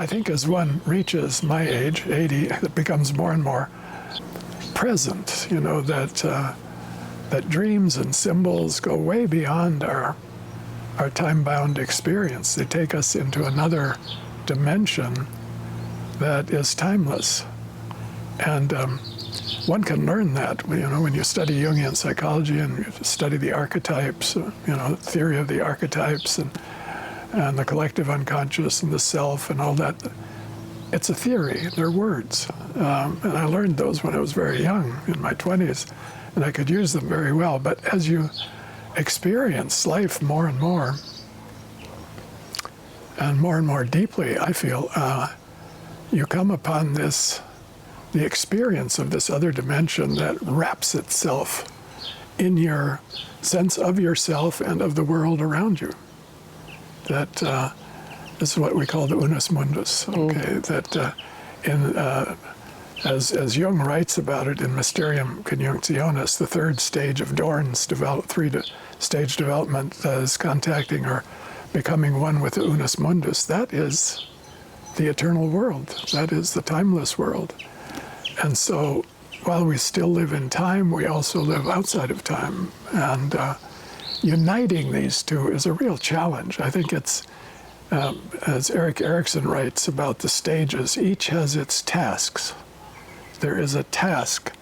I think as one reaches my age, 80, it becomes more and more present, that dreams and symbols go way beyond our time-bound experience. They take us into another dimension that is timeless. And one can learn that, when you study Jungian psychology and you study the archetypes, theory of the archetypes and the collective unconscious and the self and all that. It's a theory, they're words. And I learned those when I was very young, in my 20s, and I could use them very well. But as you experience life more and more deeply, I feel, you come upon the experience of this other dimension that wraps itself in your sense of yourself and of the world around you. That this is what we call the unus mundus. Okay, that as Jung writes about it in Mysterium Conjunctionis, the third stage of Dorn's three-stage development is contacting or becoming one with the unus mundus. That is the eternal world. That is the timeless world. And so while we still live in time, we also live outside of time. And uniting these two is a real challenge. I think it's, as Erik Erikson writes about the stages, each has its tasks. There is a task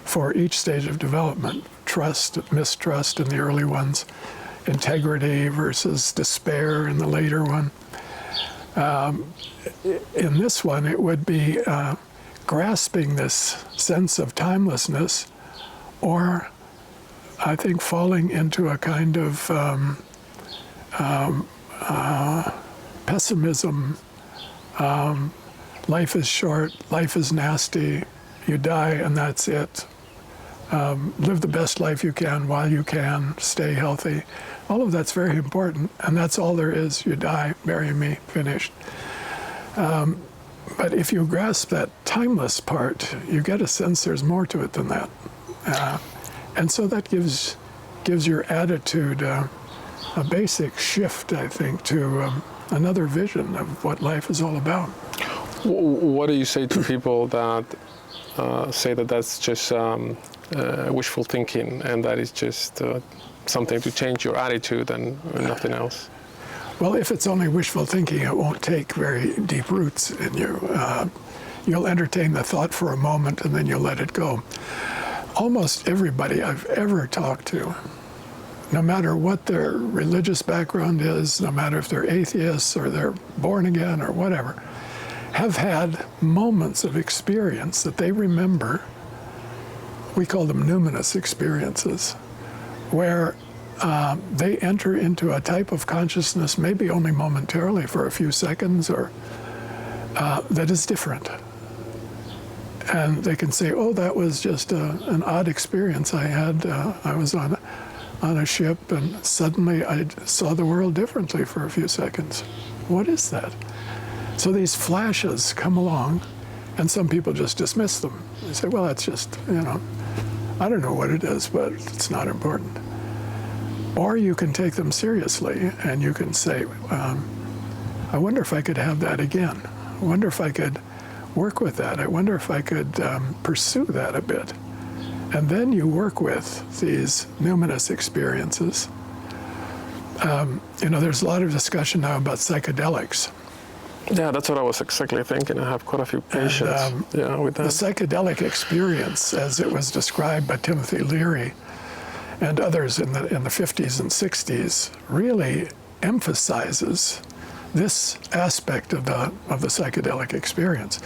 for each stage of development: trust, mistrust in the early ones, integrity versus despair in the later one. In this one, it would be grasping this sense of timelessness, or I think falling into a kind of pessimism. Life is short, life is nasty, you die and that's it. Live the best life you can while you can, stay healthy. All of that's very important, and that's all there is. You die, bury me, finished. But if you grasp that timeless part, you get a sense there's more to it than that. And so that gives your attitude a basic shift, I think, to another vision of what life is all about. What do you say to people that say that that's just wishful thinking and that is just something to change your attitude and nothing else? Well, if it's only wishful thinking, it won't take very deep roots in you. You'll entertain the thought for a moment and then you'll let it go. Almost everybody I've ever talked to, no matter what their religious background is, no matter if they're atheists or they're born again or whatever, have had moments of experience that they remember. We call them numinous experiences, where they enter into a type of consciousness, maybe only momentarily for a few seconds, or that is different. And they can say, oh, that was just an odd experience I had. I was on a ship and suddenly I saw the world differently for a few seconds. What is that? So these flashes come along and some people just dismiss them. They say, well, that's just, I don't know what it is, but it's not important. Or you can take them seriously and you can say, I wonder if I could have that again. I wonder if I could work with that. I wonder if I could pursue that a bit. And then you work with these numinous experiences. There's a lot of discussion now about psychedelics. Yeah, that's what I was exactly thinking. I have quite a few patients with that. The psychedelic experience, as it was described by Timothy Leary and others in the 50s and 60s, really emphasizes this aspect of the psychedelic experience.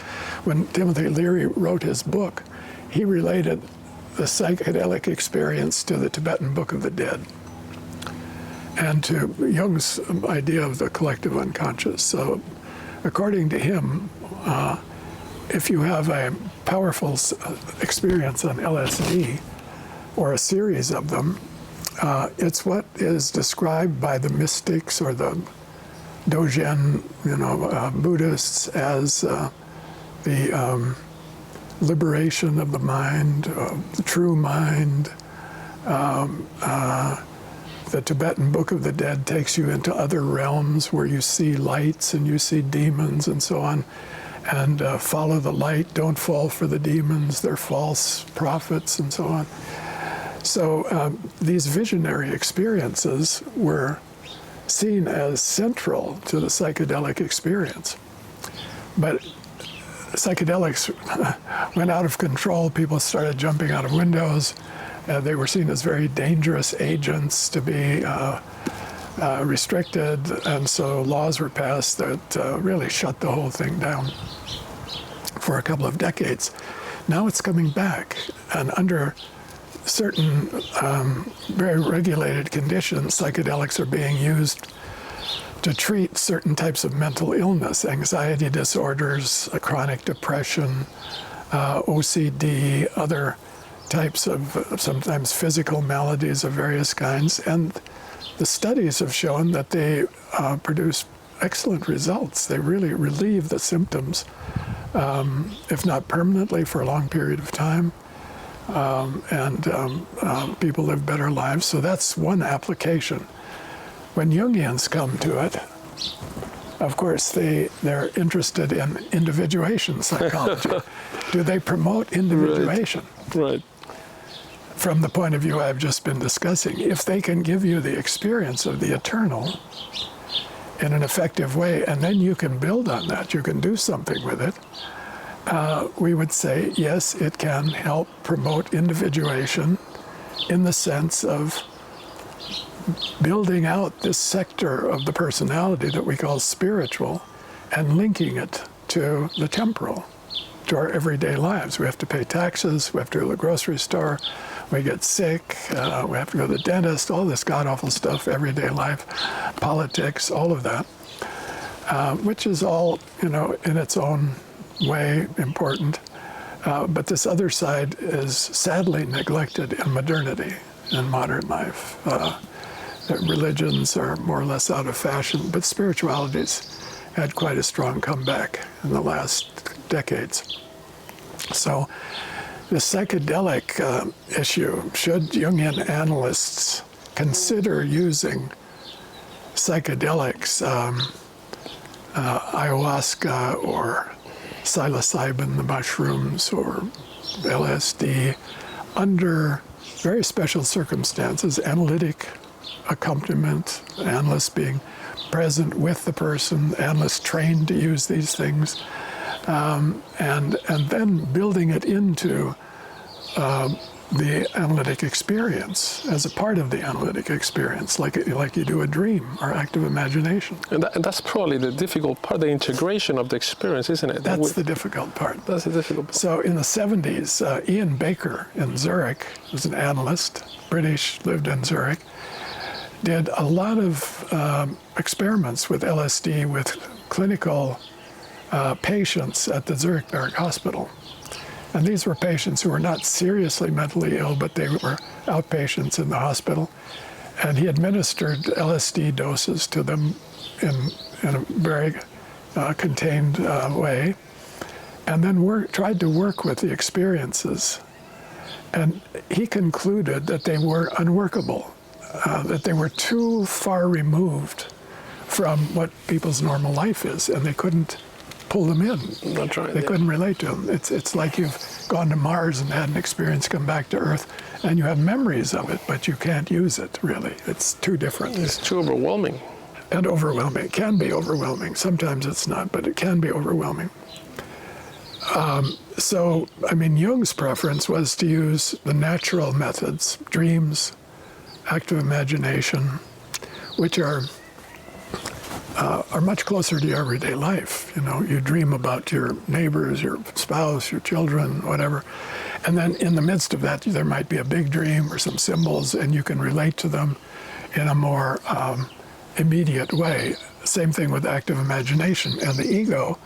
When Timothy Leary wrote his book, he related the psychedelic experience to the Tibetan Book of the Dead and to Jung's idea of the collective unconscious. So according to him, if you have a powerful experience on LSD, or a series of them, it's what is described by the mystics or the Dogen, Buddhists as the liberation of the mind, the true mind, the Tibetan Book of the Dead takes you into other realms where you see lights and you see demons and so on. And follow the light, don't fall for the demons, they're false prophets and so on. So these visionary experiences were seen as central to the psychedelic experience. But psychedelics went out of control. People started jumping out of windows. They were seen as very dangerous agents to be restricted, and so laws were passed that really shut the whole thing down for a couple of decades. Now it's coming back, and under certain very regulated conditions, psychedelics are being used to treat certain types of mental illness, anxiety disorders, chronic depression, OCD, other types of sometimes physical maladies of various kinds. And the studies have shown that they produce excellent results. They really relieve the symptoms, if not permanently, for a long period of time. People live better lives. So that's one application. When Jungians come to it, of course, they're interested in individuation psychology. Do they promote individuation? Right. From the point of view I've just been discussing, if they can give you the experience of the eternal in an effective way, and then you can build on that, you can do something with it, we would say, yes, it can help promote individuation in the sense of building out this sector of the personality that we call spiritual and linking it to the temporal, to our everyday lives. We have to pay taxes, we have to go to the grocery store, we get sick, we have to go to the dentist, all this god-awful stuff, everyday life, politics, all of that, which is all, in its own way important. But this other side is sadly neglected in modernity, in modern life. Religions are more or less out of fashion, but spirituality's had quite a strong comeback in the last decades. So the psychedelic issue, should Jungian analysts consider using psychedelics, ayahuasca or psilocybin, the mushrooms, or LSD, under very special circumstances, analytic accompaniment, analysts being present with the person, analysts trained to use these things, and then building it into the analytic experience as a part of the analytic experience, like you do a dream or active imagination. And that's probably the difficult part, the integration of the experience, isn't it? That's the difficult part. That's the difficult part. So in the 70s, Ian Baker in Zurich, was an analyst, British, lived in Zurich, did a lot of experiments with LSD with clinical patients at the Zurich Barrack Hospital. And these were patients who were not seriously mentally ill, but they were outpatients in the hospital. And he administered LSD doses to them in a very contained way, and then tried to work with the experiences. And he concluded that they were unworkable, that they were too far removed from what people's normal life is, and they couldn't pull them in. That's right. They couldn't relate to them. It's like you've gone to Mars and had an experience, come back to Earth, and you have memories of it, but you can't use it, really. It's too different. It's too overwhelming. And overwhelming. It can be overwhelming. Sometimes it's not, but it can be overwhelming. So, Jung's preference was to use the natural methods, dreams, active imagination, which are much closer to your everyday life. You dream about your neighbors, your spouse, your children, whatever. And then in the midst of that, there might be a big dream or some symbols, and you can relate to them in a more immediate way. Same thing with active imagination. And the ego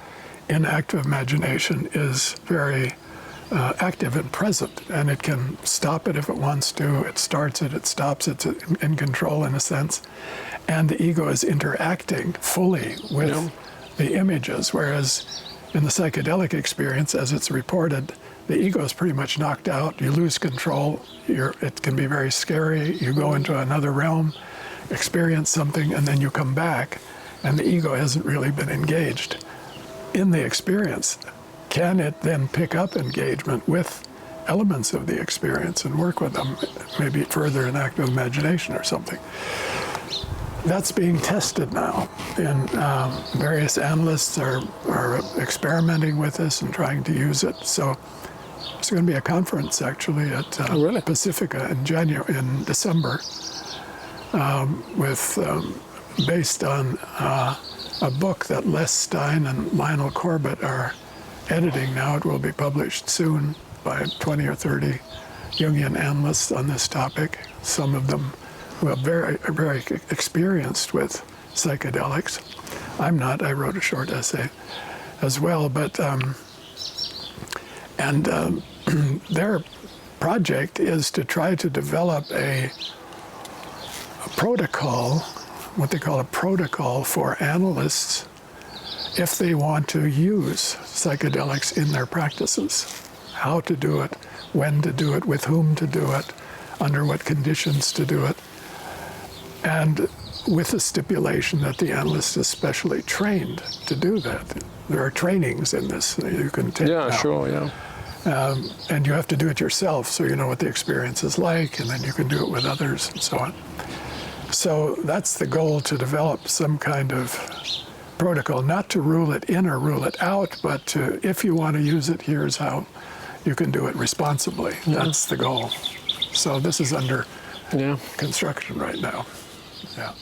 in active imagination is very active and present, and it can stop it if it wants to. It starts it, it stops it, it's in control in a sense. And the ego is interacting fully with the images, whereas in the psychedelic experience, as it's reported, the ego is pretty much knocked out. You lose control. It can be very scary. You go into another realm. experience something, and then you come back, and the ego hasn't really been engaged in the experience. Can it then pick up engagement with elements of the experience and work with them, maybe further in active imagination or something? That's being tested now, and various analysts are experimenting with this and trying to use it. So it's going to be a conference actually at Pacifica in December, based on a book that Les Stein and Lionel Corbett are editing now. It will be published soon by 20 or 30 Jungian analysts on this topic. Some of them who are very experienced with psychedelics. I'm not. I wrote a short essay as well, but their project is to try to develop a protocol, what they call a protocol for analysts if they want to use psychedelics in their practices. How to do it, when to do it, with whom to do it, under what conditions to do it, and with the stipulation that the analyst is specially trained to do that. There are trainings in this that you can take. Yeah, now. sure, yeah. And you have to do it yourself, so you know what the experience is like, and then you can do it with others and so on. So that's the goal, to develop some kind of protocol, not to rule it in or rule it out, but to, if you want to use it, here's how you can do it responsibly. Yeah. That's the goal. So this is under construction right now. Yeah.